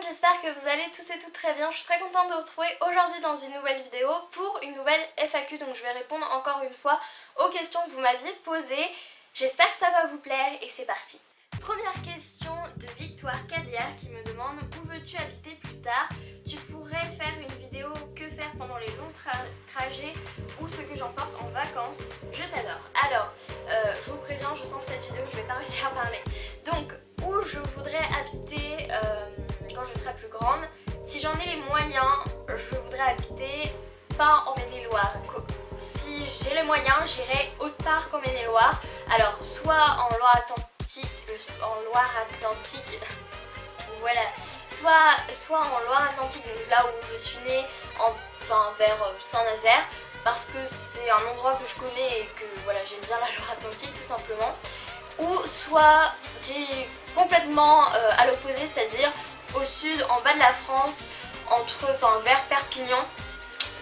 j'espère que vous allez tous et toutes très bien. Je suis très contente de vous retrouver aujourd'hui dans une nouvelle vidéo pour une nouvelle FAQ. Donc je vais répondre encore une fois aux questions que vous m'aviez posées. J'espère que ça va vous plaire et c'est parti. Première question de Victoire Cadière qui me demande: où veux-tu habiter plus tard? Tu pourrais faire une vidéo que faire pendant les longs trajets ou ce que j'emporte en vacances. Je t'adore. Alors, je vous préviens, je sens que cette vidéo je vais pas réussir à parler. Donc, où je voudrais habiter quand je serai plus grande. Si j'en ai les moyens, je voudrais habiter pas en Maine-et-Loire. Si j'ai les moyens, j'irai autre part qu'en Maine-et-Loire. Alors, soit en Loire-Atlantique, voilà, soit en Loire-Atlantique, donc là où je suis née, vers Saint-Nazaire, parce que c'est un endroit que je connais et que voilà, j'aime bien la Loire-Atlantique tout simplement. Ou soit complètement à l'opposé, c'est-à-dire au sud, en bas de la France, vers Perpignan,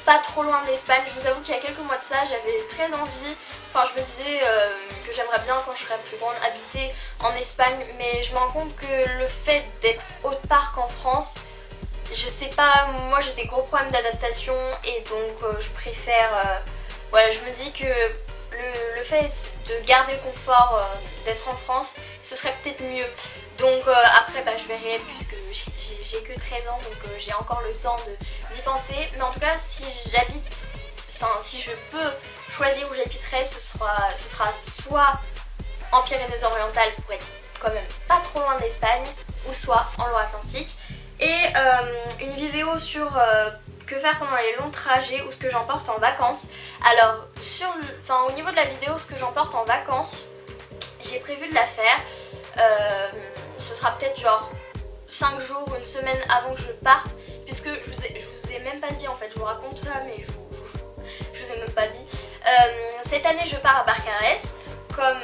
pas trop loin de l'Espagne. Je vous avoue qu'il y a quelques mois de ça, j'avais très envie, je me disais que j'aimerais bien quand je serai plus grande habiter en Espagne, mais je me rends compte que le fait d'être autre part qu'en France, je sais pas, moi j'ai des gros problèmes d'adaptation et donc je préfère, voilà, je me dis que le fait de garder le confort d'être en France, ce serait peut-être mieux. Donc après je verrai, puisque j'ai que 13 ans, donc j'ai encore le temps d'y penser. Mais en tout cas, si je peux choisir où j'habiterai, ce sera soit en Pyrénées-Orientales pour être quand même pas trop loin de l'Espagne, ou soit en Loire-Atlantique. Et une vidéo sur que faire pendant les longs trajets ou ce que j'emporte en vacances. Alors au niveau de la vidéo ce que j'emporte en vacances, j'ai prévu de la faire. Ce sera peut-être genre 5 jours, une semaine avant que je parte, puisque je vous ai même pas dit en fait, je vous raconte ça mais je vous ai même pas dit. Cette année je pars à Barcarès, comme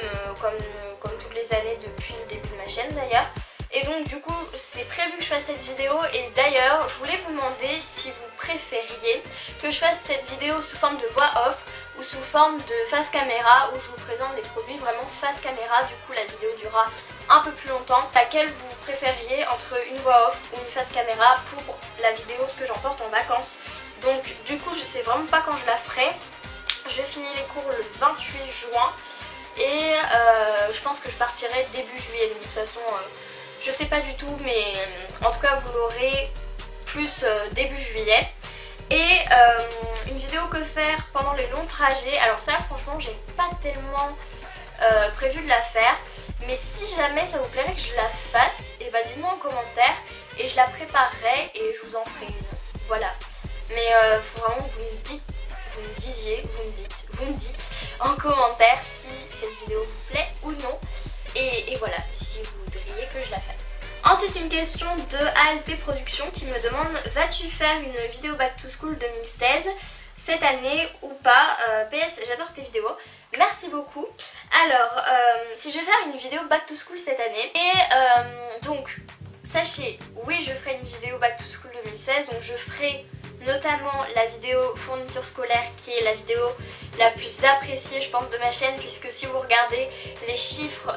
toutes les années depuis le début de ma chaîne d'ailleurs. Et donc du coup c'est prévu que je fasse cette vidéo, et d'ailleurs je voulais vous demander si vous préfériez que je fasse cette vidéo sous forme de voix off ou sous forme de face caméra, où je vous présente les produits vraiment face caméra. Du coup la vidéo durera un peu plus longtemps. Laquelle vous préfériez entre une voix off ou une face caméra pour la vidéo ce que j'emporte en vacances? Donc du coup je sais vraiment pas quand je la ferai. Je finis les cours le 28 juin et je pense que je partirai début juillet. Donc de toute façon je sais pas du tout, mais en tout cas vous l'aurez plus début juillet. Et une vidéo que faire pendant les longs trajets. Alors ça franchement j'ai pas tellement prévu de la faire, mais si jamais ça vous plairait que je la fasse, et bah dites-moi en commentaire et je la préparerai et je vous en ferai une. Voilà. Mais faut vraiment que vous me dites en commentaire si cette vidéo vous plaît ou non. Et voilà, si vous voudriez que je la fasse. Ensuite une question de ALP Productions qui me demande: vas-tu faire une vidéo Back to School 2016 cette année ou pas? PS, j'adore tes vidéos, merci beaucoup. Alors si je vais faire une vidéo Back to School cette année, et donc sachez, oui je ferai une vidéo Back to School 2016, donc je ferai notamment la vidéo fourniture scolaire qui est la vidéo la plus appréciée je pense de ma chaîne, puisque si vous regardez les chiffres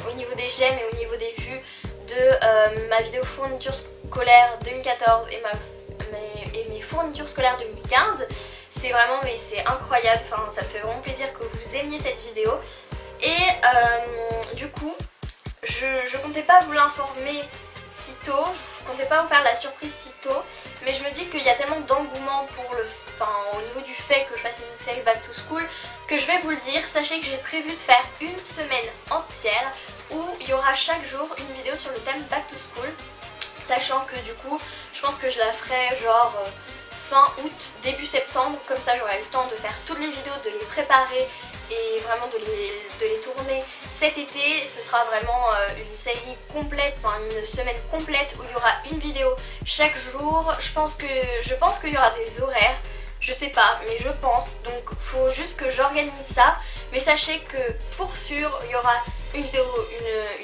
au niveau des j'aime et au niveau des vues de ma vidéo fourniture scolaire 2014 et mes fournitures scolaires 2015, c'est vraiment, mais c'est incroyable, ça me fait vraiment plaisir que vous aimiez cette vidéo. Et du coup je comptais pas vous l'informer si tôt, je comptais pas vous faire la surprise si tôt, mais je me dis qu'il y a tellement d'engouement pour au niveau du fait que je fasse une série Back to School, que je vais vous le dire. Sachez que j'ai prévu de faire une semaine entière où il y aura chaque jour une vidéo sur le thème Back to School, sachant que du coup je pense que je la ferai genre fin août, début septembre, comme ça j'aurai le temps de faire toutes les vidéos, de les préparer et vraiment de les tourner cet été. Ce sera vraiment une série complète, une semaine complète où il y aura une vidéo chaque jour. Je pense qu'il y aura des horaires, je sais pas, mais je pense, donc faut juste que j'organise ça. Mais sachez que pour sûr il y aura une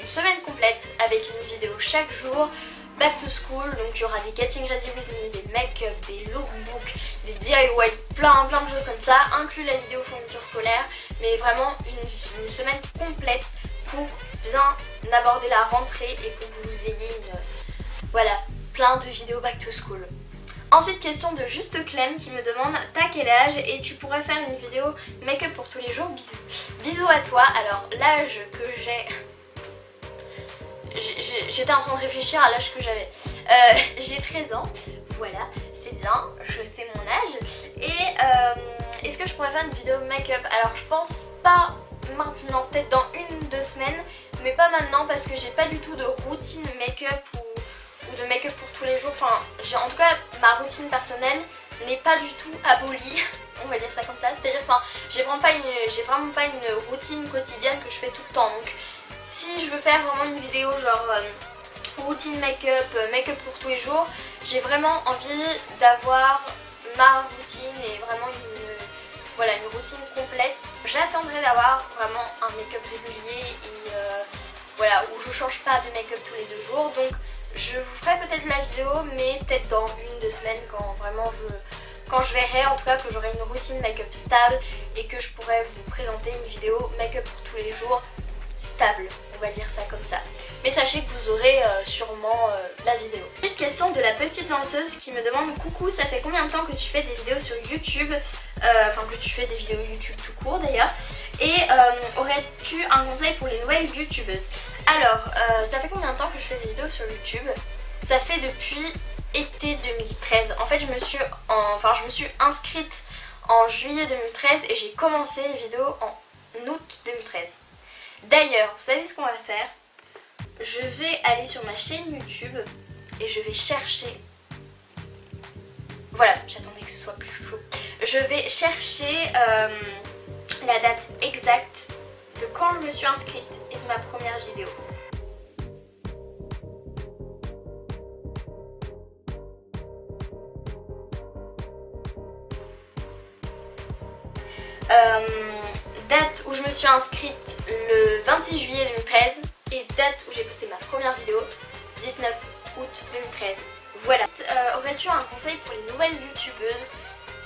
semaine complète avec une vidéo chaque jour Back to School. Donc il y aura des Getting Ready With Me, des make-up, des lookbooks, des DIY, plein de choses comme ça, inclus la vidéo fourniture scolaire. Mais vraiment une semaine complète pour bien aborder la rentrée et pour que vous ayez plein de vidéos back to school. Ensuite, question de Juste Clem qui me demande t'as quel âge et tu pourrais faire une vidéo make-up pour tous les jours, bisous. Bisous à toi. Alors l'âge que j'étais en train de réfléchir à l'âge que j'avais. J'ai 13 ans, voilà, c'est bien, je sais mon âge. Et est-ce que je pourrais faire une vidéo make-up? Alors je pense pas maintenant, peut-être dans 1-2 semaines, mais pas maintenant parce que j'ai pas du tout de routine make-up ou de make-up pour tous les jours. Enfin, en tout cas, ma routine personnelle n'est pas du tout abolie, on va dire ça comme ça. C'est-à-dire, enfin, j'ai vraiment pas une routine quotidienne que je fais tout le temps. Donc, si je veux faire vraiment une vidéo genre routine make-up, make-up pour tous les jours, j'ai vraiment envie d'avoir ma routine et vraiment une routine complète. J'attendrai d'avoir vraiment un make-up régulier et voilà, où je change pas de make-up tous les 2 jours. Donc je vous ferai peut-être la vidéo, mais peut-être dans 1-2 semaines quand je verrai en tout cas que j'aurai une routine make-up stable et que je pourrai vous présenter une vidéo make-up pour tous les jours stable, on va dire ça comme ça. Mais sachez que vous aurez sûrement la vidéo. Petite question de la petite lanceuse qui me demande coucou, ça fait combien de temps que tu fais des vidéos sur YouTube, enfin que tu fais des vidéos YouTube tout court d'ailleurs, et aurais-tu un conseil pour les nouvelles youtubeuses? Alors, ça fait combien de temps que je fais des vidéos sur YouTube? Ça fait depuis été 2013. En fait, je me suis inscrite en juillet 2013 et j'ai commencé les vidéos en août 2013. D'ailleurs, vous savez ce qu'on va faire? Je vais aller sur ma chaîne YouTube et je vais chercher... Voilà, j'attendais que ce soit plus flou. Je vais chercher la date exacte de quand je me suis inscrite et de ma première vidéo. Date où je me suis inscrite le 26 juillet 2013 et date où j'ai posté ma première vidéo 19 août 2013. Voilà. Aurais-tu un conseil pour les nouvelles youtubeuses?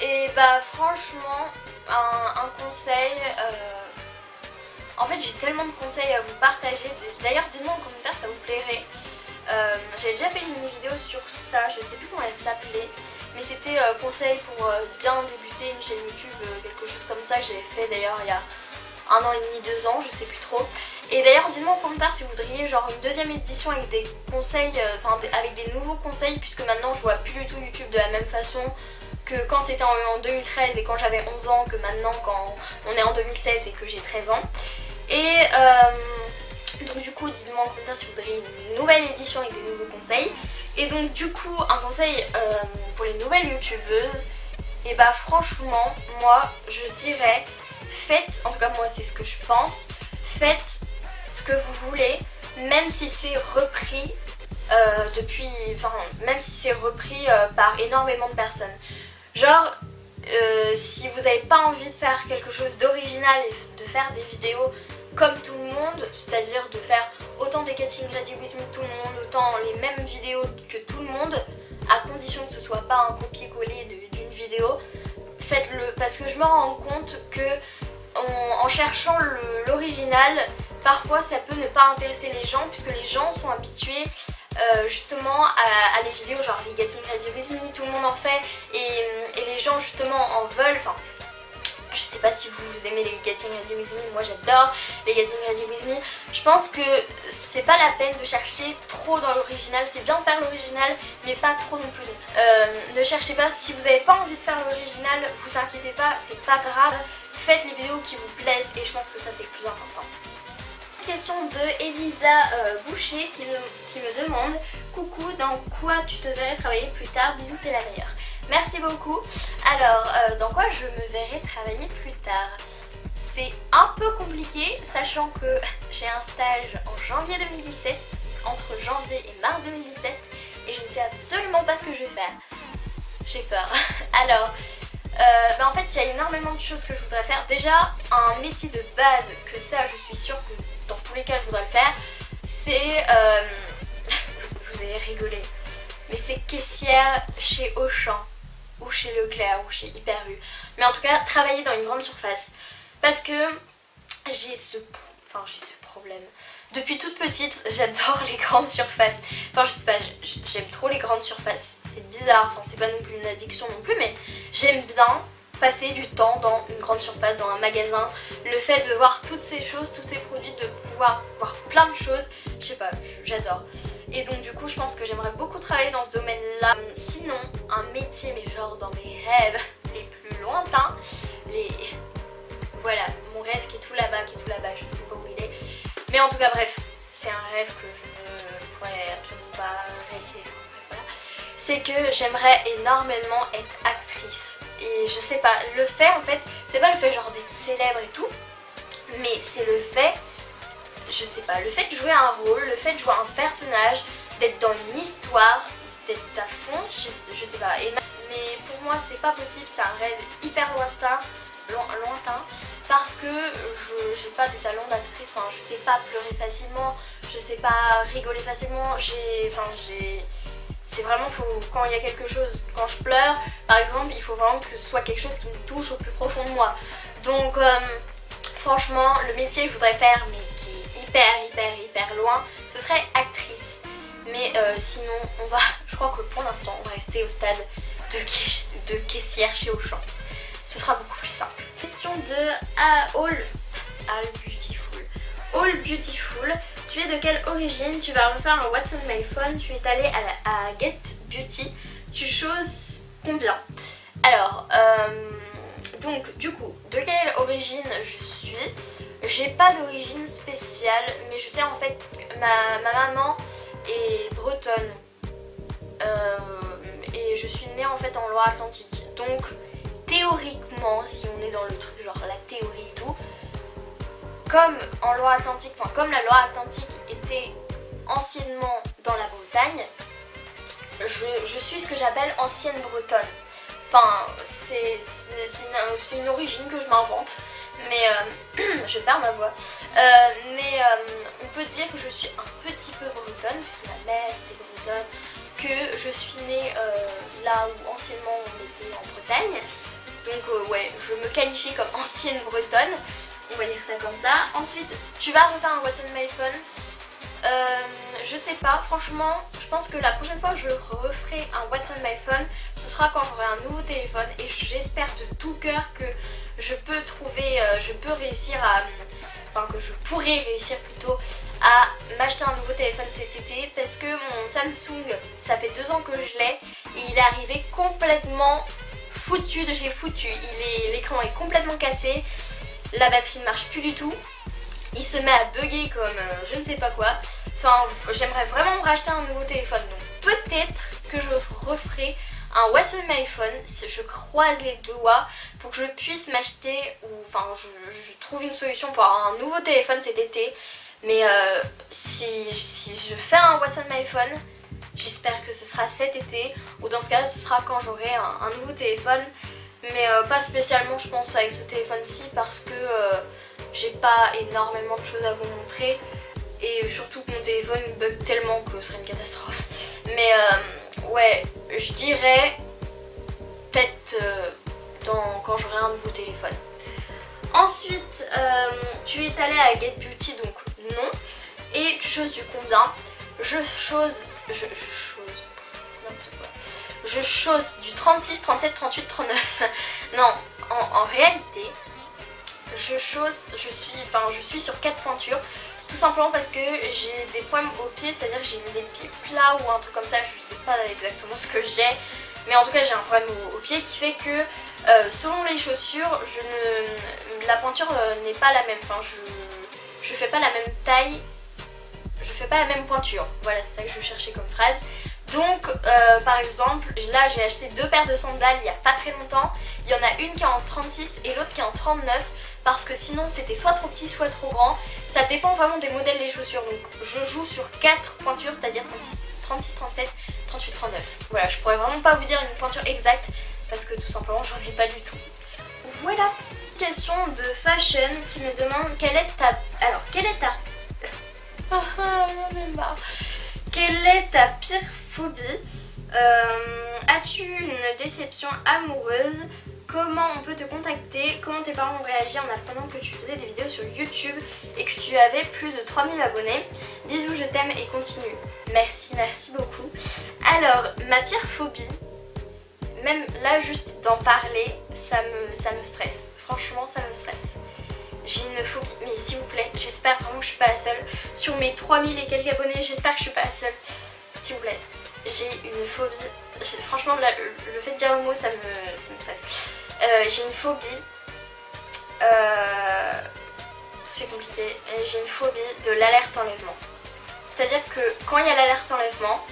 Et bah franchement un conseil, en fait j'ai tellement de conseils à vous partager. D'ailleurs dites-moi en commentaire si ça vous plairait. J'avais déjà fait une vidéo sur ça, je sais plus comment elle s'appelait, mais c'était conseil pour bien débuter une chaîne YouTube, quelque chose comme ça que j'avais fait d'ailleurs il y a 1 an et demi, 2 ans, je sais plus trop. Et d'ailleurs dites-moi en commentaire si vous voudriez genre une deuxième édition avec des conseils, avec des nouveaux conseils, puisque maintenant je vois plus du tout YouTube de la même façon que quand c'était en 2013 et quand j'avais 11 ans, que maintenant quand on est en 2016 et que j'ai 13 ans. Et donc du coup dites-moi en commentaire si vous voudriez une nouvelle édition avec des nouveaux conseils. Et donc du coup un conseil pour les nouvelles youtubeuses, et bah franchement moi je dirais faites, en tout cas moi c'est ce que je pense, faites ce que vous voulez, même si c'est repris même si c'est repris par énormément de personnes. Genre si vous n'avez pas envie de faire quelque chose d'original et de faire des vidéos comme tout le monde, c'est-à-dire de faire autant des Getting Ready With Me que tout le monde, autant les mêmes vidéos que tout le monde, à condition que ce soit pas un copier-coller d'une vidéo, faites-le, parce que je me rends compte que en cherchant l'original, parfois ça peut ne pas intéresser les gens, puisque les gens sont habitués justement à les vidéos genre les Getting Ready With Me, tout le monde en fait, et les gens justement en veulent. Enfin, je sais pas si vous aimez les Getting Ready With Me, moi j'adore les Getting Ready With Me. Je pense que c'est pas la peine de chercher trop dans l'original, c'est bien de faire l'original mais pas trop non plus. Ne cherchez pas, si vous n'avez pas envie de faire l'original, vous inquiétez pas, c'est pas grave, faites les vidéos qui vous plaisent et je pense que ça c'est le plus important. Question de Elisa Boucher qui me demande coucou, dans quoi tu te verrais travailler plus tard, bisous, t'es la meilleure. Merci beaucoup. Alors, dans quoi je me verrai travailler plus tard? C'est un peu compliqué, sachant que j'ai un stage en janvier 2017, entre janvier et mars 2017, et je ne sais absolument pas ce que je vais faire. J'ai peur. Alors, en fait, il y a énormément de choses que je voudrais faire. Déjà, un métier de base, que ça, je suis sûre que dans tous les cas, je voudrais le faire, c'est... vous allez rigoler, mais c'est caissière chez Auchan, ou chez Leclerc, ou chez Hyper U. Mais en tout cas, travailler dans une grande surface. Parce que j'ai ce problème. Depuis toute petite, j'adore les grandes surfaces. Enfin, je sais pas, j'aime trop les grandes surface. C'est bizarre, enfin c'est pas non plus une addiction non plus, mais j'aime bien passer du temps dans une grande surface, dans un magasin. Le fait de voir toutes ces choses, tous ces produits, de pouvoir voir plein de choses, je sais pas, j'adore. Et donc du coup je pense que j'aimerais beaucoup travailler dans ce domaine-là. Sinon, un métier, mais genre dans mes rêves les plus lointains, voilà, mon rêve qui est tout là-bas, je ne sais pas où il est. Mais en tout cas bref, c'est un rêve que je ne pourrais absolument pas réaliser. Voilà. C'est que j'aimerais énormément être actrice. Et je sais pas, le fait en fait, c'est pas le fait genre d'être célèbre et tout, mais c'est le fait, je sais pas, le fait de jouer un rôle, le fait de jouer un personnage, d'être dans une histoire, d'être à fond, je sais pas. Mais pour moi c'est pas possible, c'est un rêve hyper lointain, parce que j'ai pas de talent d'actrice, enfin je sais pas pleurer facilement, je sais pas rigoler facilement, c'est vraiment quand il y a quelque chose, quand je pleure par exemple, il faut vraiment que ce soit quelque chose qui me touche au plus profond de moi. Donc franchement le métier que je voudrais faire mais qui est hyper loin, ce serait actrice. Mais sinon je crois que pour l'instant on va rester au stade de caissière chez Auchan. Ce sera beaucoup plus simple. Question de All Beautiful. All Beautiful, tu es de quelle origine? Tu vas refaire un What's on my phone. Tu es allé à Get Beauty. Tu choses combien? Alors, donc du coup, de quelle origine je suis? J'ai pas d'origine spéciale, mais je sais en fait que ma maman est bretonne. Et je suis née en fait en Loire-Atlantique. Donc théoriquement, si on est dans le truc genre la théorie et tout, comme en Loire-Atlantique, enfin comme la Loire-Atlantique était anciennement dans la Bretagne, je suis ce que j'appelle ancienne bretonne. Enfin, c'est une origine que je m'invente, mais je perds ma voix. On peut dire que je suis un petit peu bretonne, puisque ma mère était bretonne, que je suis née là où anciennement on était en Bretagne. Donc ouais, je me qualifie comme ancienne bretonne, on va dire ça comme ça. Ensuite, tu vas refaire un What's on my phone. Je sais pas, franchement, je pense que la prochaine fois que je referai un What's on my phone, ce sera quand j'aurai un nouveau téléphone. Et j'espère de tout cœur que je peux réussir à... Enfin, que je pourrais réussir plutôt à m'acheter un nouveau téléphone cet été. Parce que mon Samsung, ça fait 2 ans que je l'ai et il est arrivé complètement foutu de chez foutu. L'écran est complètement cassé, la batterie ne marche plus du tout, il se met à bugger comme je ne sais pas quoi. Enfin, j'aimerais vraiment me racheter un nouveau téléphone. Donc peut-être que je referai un What's on my phone, je croise les doigts pour que je puisse m'acheter, ou enfin je trouve une solution pour avoir un nouveau téléphone cet été. Mais si je fais un What's on my phone, j'espère que ce sera cet été, ou dans ce cas là ce sera quand j'aurai un nouveau téléphone. Mais pas spécialement je pense avec ce téléphone-ci, parce que j'ai pas énormément de choses à vous montrer. Et surtout que mon téléphone bug tellement que ce serait une catastrophe. Mais ouais, je dirais peut-être quand j'aurai un nouveau téléphone. Ensuite, tu es allé à Get Beauty, donc non. Et tu choses du combien? Je chose du 36, 37, 38, 39. Non, en réalité, je suis sur 4 pointures. Tout simplement parce que j'ai des problèmes aux pieds, c'est-à-dire que j'ai les pieds plats ou un truc comme ça, je sais pas exactement ce que j'ai. Mais en tout cas j'ai un problème au pied qui fait que selon les chaussures, la pointure n'est pas la même. Enfin, je fais pas la même taille, je fais pas la même pointure. Voilà, c'est ça que je cherchais comme phrase. Donc par exemple, là j'ai acheté 2 paires de sandales il y a pas très longtemps. Il y en a une qui est en 36 et l'autre qui est en 39. Parce que sinon c'était soit trop petit soit trop grand. Ça dépend vraiment des modèles des chaussures. Donc je joue sur 4 pointures, c'est-à-dire 36, 37, 38, 39. Voilà, je pourrais vraiment pas vous dire une pointure exacte parce que tout simplement j'en ai pas du tout. Voilà. Question de fashion qui me demande quelle est ta... Alors, quelle est ta... Quelle est ta pire phobie? As-tu une déception amoureuse? Comment on peut te contacter? Comment tes parents ont réagi en apprenant que tu faisais des vidéos sur YouTube et que tu avais plus de 3000 abonnés? Bisous, je t'aime et continue. Merci beaucoup. Alors, ma pire phobie, même là juste d'en parler, ça me stresse. Franchement, ça me stresse. J'ai une phobie, mais s'il vous plaît, j'espère vraiment que je suis pas la seule. Sur mes 3000 et quelques abonnés, j'espère que je suis pas la seule. S'il vous plaît, j'ai une phobie. Franchement, le fait de dire le mot, ça me stresse. J'ai une phobie. C'est compliqué. J'ai une phobie de l'alerte enlèvement. C'est-à-dire que quand il y a l'alerte enlèvement,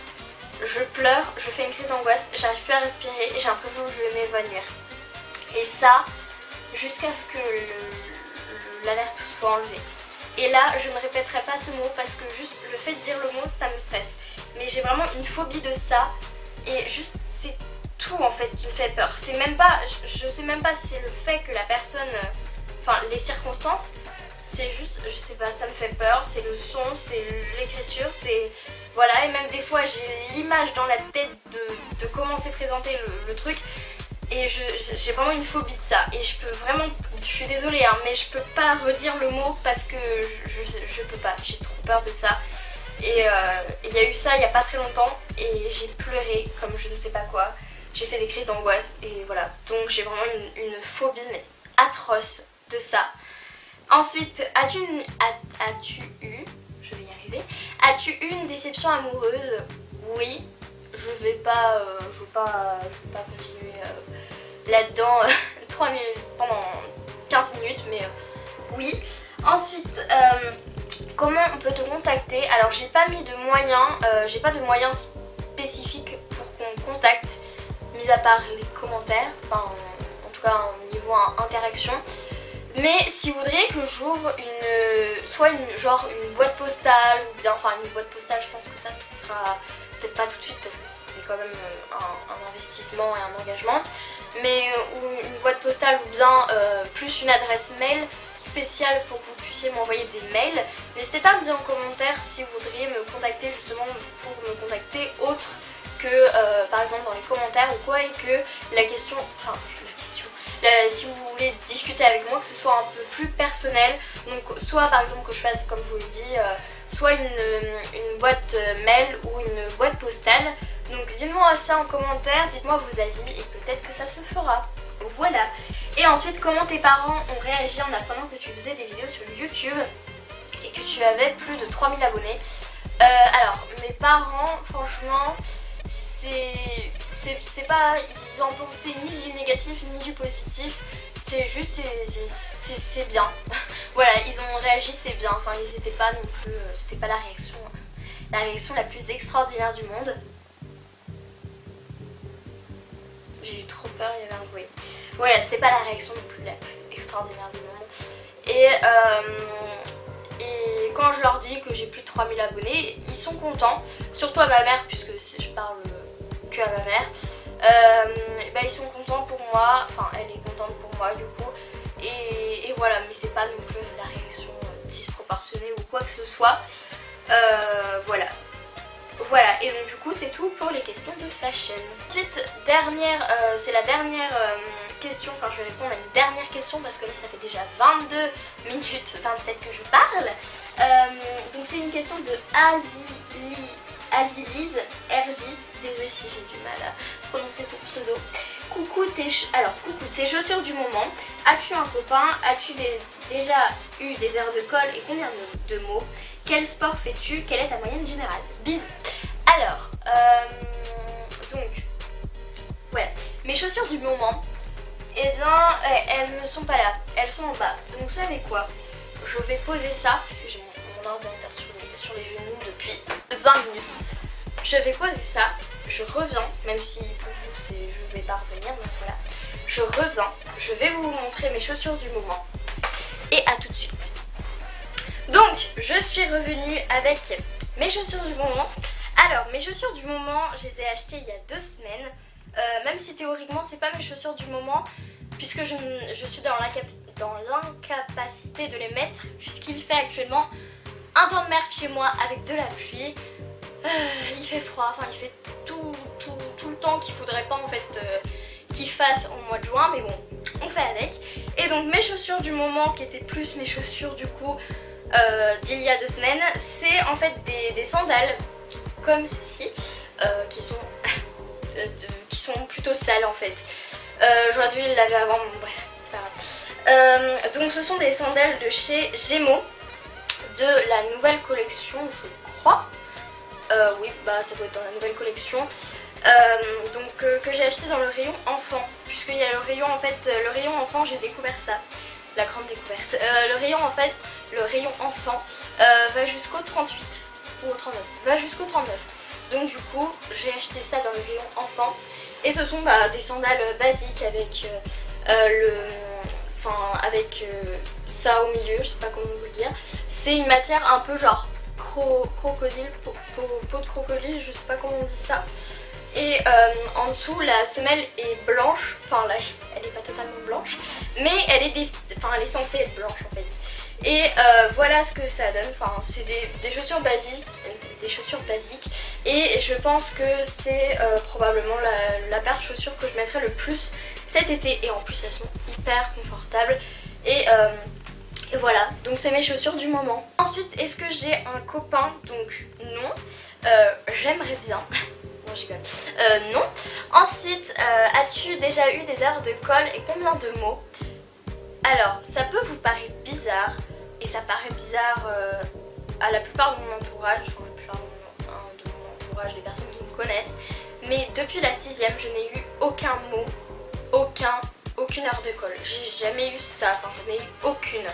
je pleure, je fais une crise d'angoisse, j'arrive plus à respirer et j'ai l'impression que je vais m'évanouir. Et ça, jusqu'à ce que l'alerte soit enlevée. Et là, je ne répéterai pas ce mot parce que juste le fait de dire le mot, ça me stresse. Mais j'ai vraiment une phobie de ça et juste c'est tout en fait qui me fait peur. C'est même pas, je sais même pas si c'est le fait que la personne, enfin les circonstances, c'est juste, je sais pas, ça me fait peur, c'est le son, c'est l'écriture, c'est... Voilà, et même des fois j'ai l'image dans la tête de comment c'est présenté le truc. Et j'ai vraiment une phobie de ça. Et je peux vraiment, je suis désolée hein, mais je peux pas redire le mot parce que je peux pas, j'ai trop peur de ça. Et il y a eu ça il y a pas très longtemps et j'ai pleuré comme je ne sais pas quoi. J'ai fait des crises d'angoisse et voilà. Donc j'ai vraiment une phobie mais atroce de ça. Ensuite, as-tu eu, je vais y arriver, as-tu eu une déception amoureuse? Oui, je vais pas continuer là-dedans 3 minutes, pendant 15 minutes, mais oui. Ensuite, comment on peut te contacter? Alors j'ai pas mis de moyens, j'ai pas de moyens spécifiques pour qu'on me contacte, mis à part les commentaires, enfin en tout cas au niveau interaction. Mais si vous voudriez que j'ouvre soit une boîte postale, ou bien, enfin une boîte postale, je pense que ça sera peut-être pas tout de suite parce que c'est quand même un investissement et un engagement, mais ou une boîte postale ou bien plus une adresse mail spéciale pour que vous puissiez m'envoyer des mails. N'hésitez pas à me dire en commentaire si vous voudriez me contacter justement pour me contacter autre que par exemple dans les commentaires ou quoi, et que la question, si vous voulez discuter avec moi, que ce soit un peu plus personnel, donc soit par exemple que je fasse comme je vous l'ai dit, soit une boîte mail ou une boîte postale. Donc dites-moi ça en commentaire, dites-moi vos avis et peut-être que ça se fera. Voilà. Et ensuite, comment tes parents ont réagi en apprenant que tu faisais des vidéos sur YouTube et que tu avais plus de 3000 abonnés? Alors mes parents, franchement, c'est pas, ils en pensaient ni du négatif ni du positif, c'est juste, c'est bien. Voilà, ils ont réagi, c'est bien, enfin ils étaient pas non plus, c'était pas la réaction la plus extraordinaire du monde. J'ai eu trop peur, il y avait un bruit. Voilà, c'était pas la réaction non plus la plus extraordinaire du monde. Et quand je leur dis que j'ai plus de 3000 abonnés, ils sont contents, surtout à ma mère, puisque je parle que à ma mère. Bah, ils sont contents pour moi, enfin elle est contente pour moi du coup, et voilà, mais c'est pas non plus la réaction disproportionnée ou quoi que ce soit. Voilà, et donc du coup c'est tout pour les questions de fashion. Ensuite, c'est la dernière question, enfin je vais répondre à une dernière question parce que là ça fait déjà 22 minutes 27 que je parle. Donc c'est une question de Azilise Hervy, désolée si j'ai du mal à prononcer ton pseudo. Coucou tes chaussures du moment. As-tu un copain? As-tu déjà eu des heures de colle et combien de mots? Quel sport fais-tu? Quelle est ta moyenne générale? Bisous. Alors, donc, voilà. Mes chaussures du moment, eh bien, elles ne sont pas là. Elles sont en bas. Donc vous savez quoi? Je vais poser ça, puisque j'ai mon ordinateur sur les genoux depuis 20 minutes. Je vais poser ça, je reviens, même si pour vous je vais pas revenir, donc voilà. Je reviens, je vais vous montrer mes chaussures du moment. Et à tout de suite. Donc, je suis revenue avec mes chaussures du moment. Alors, mes chaussures du moment, je les ai achetées il y a 2 semaines. Même si théoriquement, c'est pas mes chaussures du moment, puisque je suis dans l'incapacité de les mettre, puisqu'il fait actuellement un temps de merde chez moi avec de la pluie. Il fait froid, enfin il fait tout le temps qu'il faudrait pas en fait qu'il fasse au mois de juin, mais bon, on fait avec. Et donc mes chaussures du moment, qui étaient plus mes chaussures du coup d'il y a 2 semaines, c'est en fait des sandales comme ceci, qui sont sont plutôt sales en fait. J'aurais dû les laver avant, bon, bref, c'est pas grave. Donc ce sont des sandales de chez Gémeaux, de la nouvelle collection je crois. Oui, bah ça doit être dans la nouvelle collection. Que j'ai acheté dans le rayon enfant, puisqu'il y a le rayon en fait, le rayon enfant j'ai découvert ça, la grande découverte. Le rayon en fait, le rayon enfant va jusqu'au 38 ou au 39, va jusqu'au 39. Donc du coup j'ai acheté ça dans le rayon enfant et ce sont des sandales basiques avec avec ça au milieu, je sais pas comment vous le dire. C'est une matière un peu genre crocodile, peau de crocodile, je sais pas comment on dit ça. Et en dessous la semelle est blanche, enfin là elle est pas totalement blanche, mais elle est censée être blanche en fait. Et voilà ce que ça donne, enfin c'est des chaussures basiques, et je pense que c'est probablement la paire de chaussures que je mettrai le plus cet été, et en plus elles sont hyper confortables et voilà, donc c'est mes chaussures du moment. Ensuite, est-ce que j'ai un copain? Donc non, j'aimerais bien. Non, je rigole. Non. Ensuite, as-tu déjà eu des heures de colle et combien de mots? Alors, ça peut vous paraître bizarre, et ça paraît bizarre à la plupart de mon entourage, enfin la plupart de mon entourage, des personnes qui me connaissent, mais depuis la 6ème, je n'ai eu aucun mot, aucune heure de colle. J'ai jamais eu ça, enfin j'en ai eu aucune.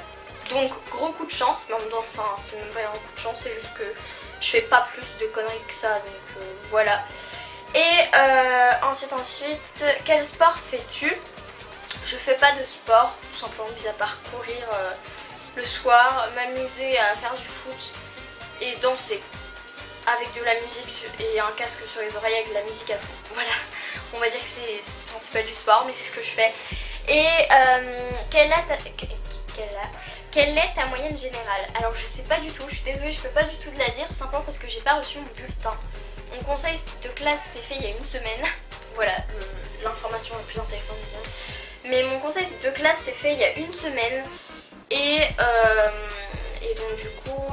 Donc gros coup de chance, mais en même temps, enfin c'est même pas un coup de chance, c'est juste que je fais pas plus de conneries que ça, donc voilà. Et ensuite, quel sport fais-tu? Je fais pas de sport, tout simplement, mis à part courir le soir, m'amuser à faire du foot et danser avec de la musique et un casque sur les oreilles avec de la musique à fond. Voilà, on va dire que c'est pas du sport, mais c'est ce que je fais. Et quelle est ta moyenne générale? Alors je sais pas du tout, je suis désolée, je peux pas du tout te la dire, tout simplement parce que j'ai pas reçu mon bulletin. Mon conseil de classe s'est fait il y a une semaine. Voilà, l'information la plus intéressante du monde. Mais mon conseil de classe s'est fait il y a une semaine. Et donc du coup,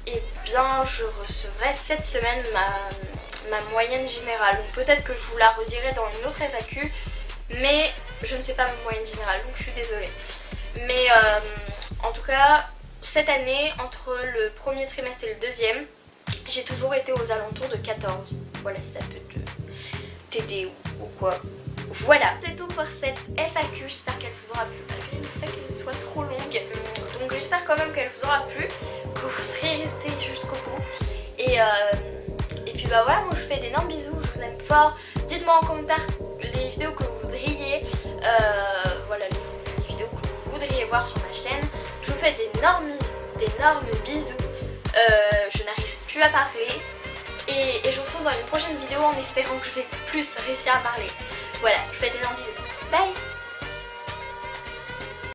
eh bien je recevrai cette semaine ma moyenne générale. Donc peut-être que je vous la redirai dans une autre FAQ, mais je ne sais pas ma moyenne générale, donc je suis désolée. Mais en tout cas, cette année, entre le premier trimestre et le deuxième, j'ai toujours été aux alentours de 14. Voilà, si ça peut t'aider ou quoi. Voilà, c'est tout pour cette FAQ, j'espère qu'elle vous aura plu, malgré le fait qu'elle soit trop longue. Donc j'espère quand même qu'elle vous aura plu, que vous serez restés jusqu'au bout. Et puis bah voilà, moi je vous fais d'énormes bisous, je vous aime fort. Dites-moi en commentaire les vidéos que vous voudriez, voilà, les vidéos que vous voudriez voir sur ma chaîne. Je vous fais d'énormes bisous, je n'arrive plus à parler. Et je vous retrouve dans une prochaine vidéo en espérant que je vais plus réussir à parler. Voilà, je vous fais d'énormes bisous. Bye!